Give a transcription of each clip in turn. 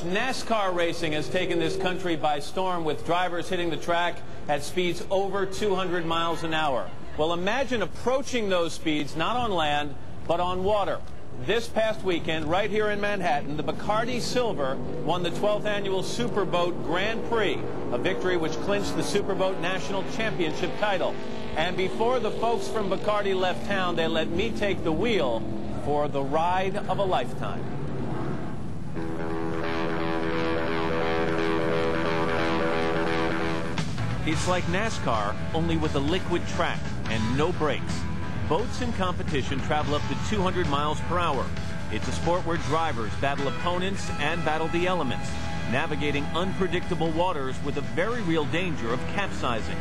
NASCAR racing has taken this country by storm, with drivers hitting the track at speeds over 200 miles an hour. Well, imagine approaching those speeds not on land, but on water. This past weekend, right here in Manhattan, the Bacardi Silver won the 12th annual Superboat Grand Prix, a victory which clinched the Superboat National Championship title. And before the folks from Bacardi left town, they let me take the wheel for the ride of a lifetime. It's like NASCAR, only with a liquid track and no brakes. Boats in competition travel up to 200 miles per hour. It's a sport where drivers battle opponents and battle the elements, navigating unpredictable waters with a very real danger of capsizing.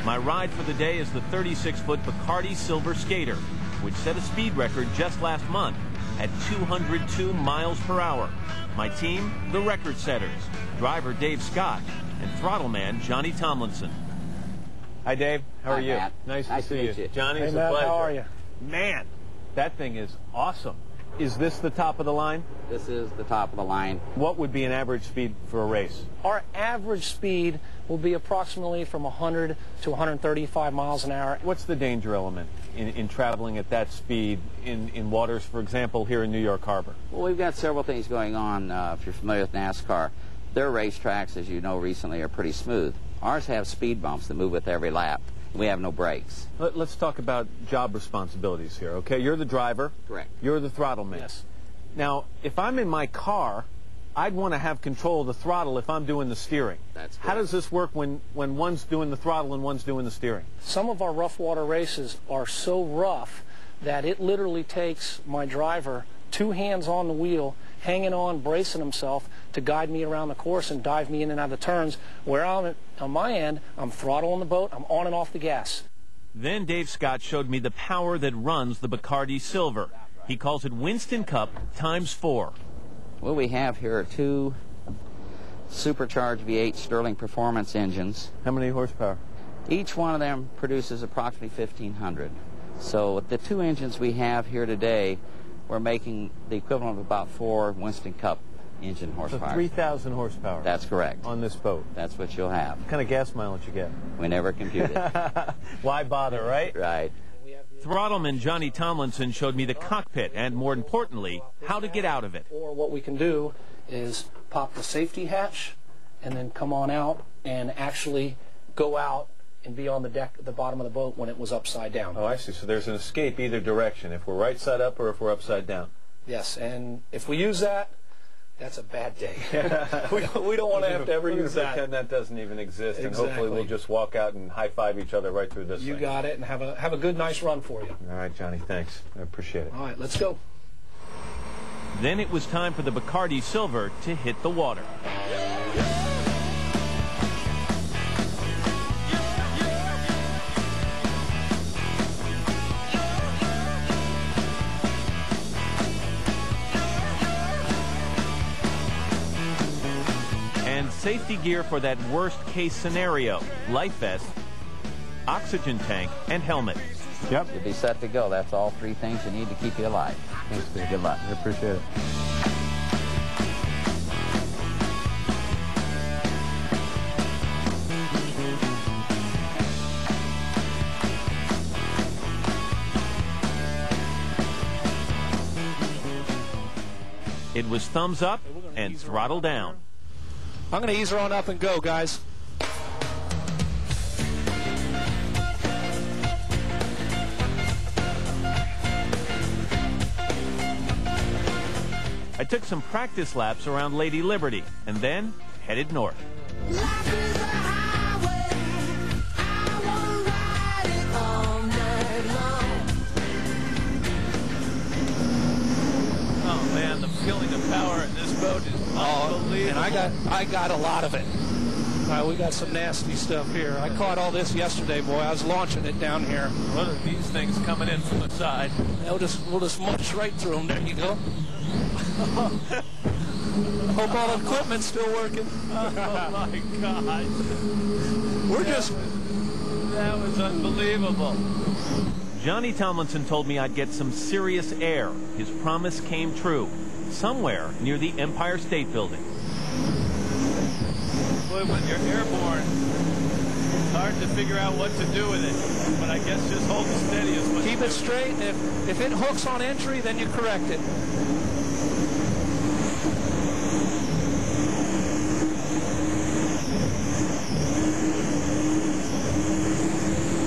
My ride for the day is the 36-foot Bacardi Silver Skater, which set a speed record just last month at 202 miles per hour. My team, the record setters, driver Dave Scott and throttle man Johnny Tomlinson. Hi, Dave. How are you? Matt. Nice to see you. Johnny, hey, it's Matt, a pleasure. how are you? Man, that thing is awesome. Is this the top of the line? This is the top of the line. What would be an average speed for a race? Our average speed will be approximately from 100 to 135 miles an hour. What's the danger element in traveling at that speed in waters, for example, here in New York Harbor? Well, we've got several things going on. If you're familiar with NASCAR, their racetracks, as you know recently, are pretty smooth. Ours have speed bumps that move with every lap. We have no brakes. Let's talk about job responsibilities here, okay? You're the driver. Correct. You're the throttle man. Yes. Now, if I'm in my car, I'd want to have control of the throttle if I'm doing the steering. That's correct. How does this work when one's doing the throttle and one's doing the steering? Some of our rough water races are so rough that it literally takes my driver 2 hands on the wheel, hanging on, bracing himself to guide me around the course and dive me in and out of the turns, where I'm on my end, I'm throttling the boat, I'm on and off the gas. Then Dave Scott showed me the power that runs the Bacardi Silver. He calls it Winston Cup ×4. What we have here are 2 supercharged V8 Sterling Performance engines. How many horsepower? Each one of them produces approximately 1,500. So with the 2 engines we have here today, we're making the equivalent of about 4 Winston Cup engine horsepower. So 3,000 horsepower. That's correct. On this boat. That's what you'll have. What kind of gas mileage you get? We never compute it. Why bother, right? Right. Throttleman Johnny Tomlinson showed me the cockpit and, more importantly, how to get out of it. Or what we can do is pop the safety hatch and then come on out and actually go out and be on the deck at the bottom of the boat when it was upside down. Oh, I see. So there's an escape either direction, if we're right side up or if we're upside down. Yes, and if we use that, that's a bad day. we don't want to have to ever use that. Pretend that doesn't even exist, Exactly. and hopefully we'll just walk out and high-five each other right through this You thing. got it, and have a good, nice run for you. All right, Johnny, thanks. I appreciate it. All right, let's go. Then it was time for the Bacardi Silver to hit the water. And safety gear for that worst-case scenario: life vest, oxygen tank, and helmet. Yep. You'll be set to go. That's all 3 things you need to keep you alive. Thanks, Steve. Good luck. I appreciate it. It was thumbs up and throttle down. I'm going to ease her on up and go, guys. I took some practice laps around Lady Liberty and then headed north. Life is a highway. I wanna ride it all night long. Oh man, the feeling of power in this boat is unbelievable. And I got a lot of it. We got some nasty stuff here. I caught all this yesterday, boy. I was launching it down here. What are these things coming in from the side? We'll just munch right through them. There you go. Hope all the equipment's still working. Oh my God. That was unbelievable. Johnny Tomlinson told me I'd get some serious air. His promise came true. Somewhere near the Empire State Building. Boy, when you're airborne, it's hard to figure out what to do with it. But I guess just hold it steady as much. Keep it straight, and if it hooks on entry, then you correct it.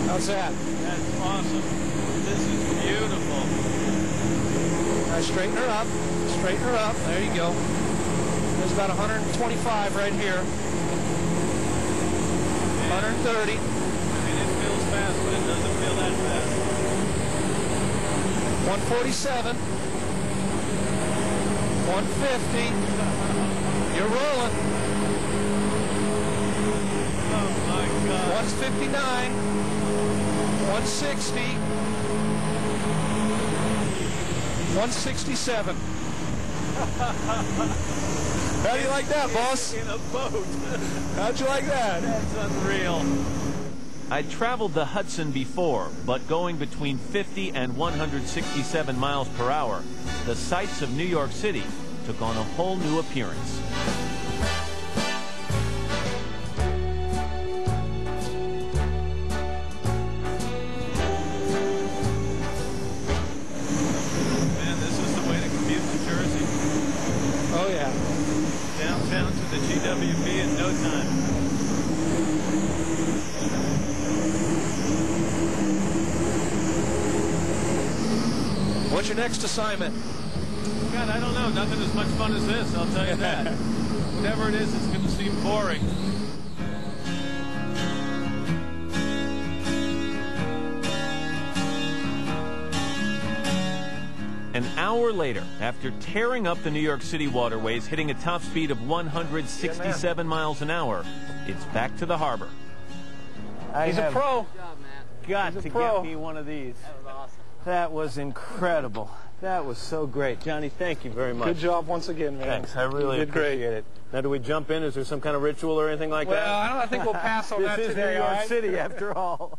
How's that? That's awesome. This is beautiful. Now straighten her up. Straighten her up. There you go. There's about 125 right here. 130. I mean, it feels fast, but it doesn't feel that fast. 147. 150. You're rolling. Oh, my God. 159. 160. 167. How do you like that, boss? In a boat. How'd you like that? That's unreal. I traveled the Hudson before, but going between 50 and 167 miles per hour, the sights of New York City took on a whole new appearance. Man, this is the way to commute to Jersey. Oh, yeah. Downtown to the GWP in no time. What's your next assignment? God, I don't know. Nothing as much fun as this, I'll tell you that. Whatever it is, it's going to seem boring. An hour later, after tearing up the New York City waterways, hitting a top speed of 167 miles an hour, it's back to the harbor. He's a pro. Got He's a to pro. get me one of these. That was awesome. That was incredible. That was so great. Johnny, thank you very much. Good job once again, man. Thanks. I really You did great. appreciate it. Now, do we jump in? Is there some kind of ritual or anything like Well, that? I think we'll pass on that This is today, New all York right? City, after all.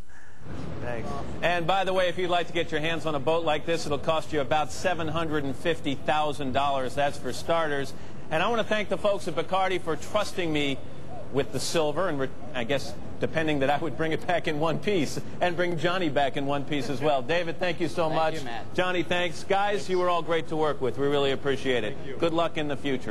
Thanks. And by the way, if you'd like to get your hands on a boat like this, it'll cost you about $750,000. That's for starters. And I want to thank the folks at Bacardi for trusting me with the silver, and I guess depending that I would bring it back in one piece and bring Johnny back in one piece as well. David, thank you so much. you, Matt. Johnny, thanks. Guys, you were all great to work with. We really appreciate it. Good luck in the future.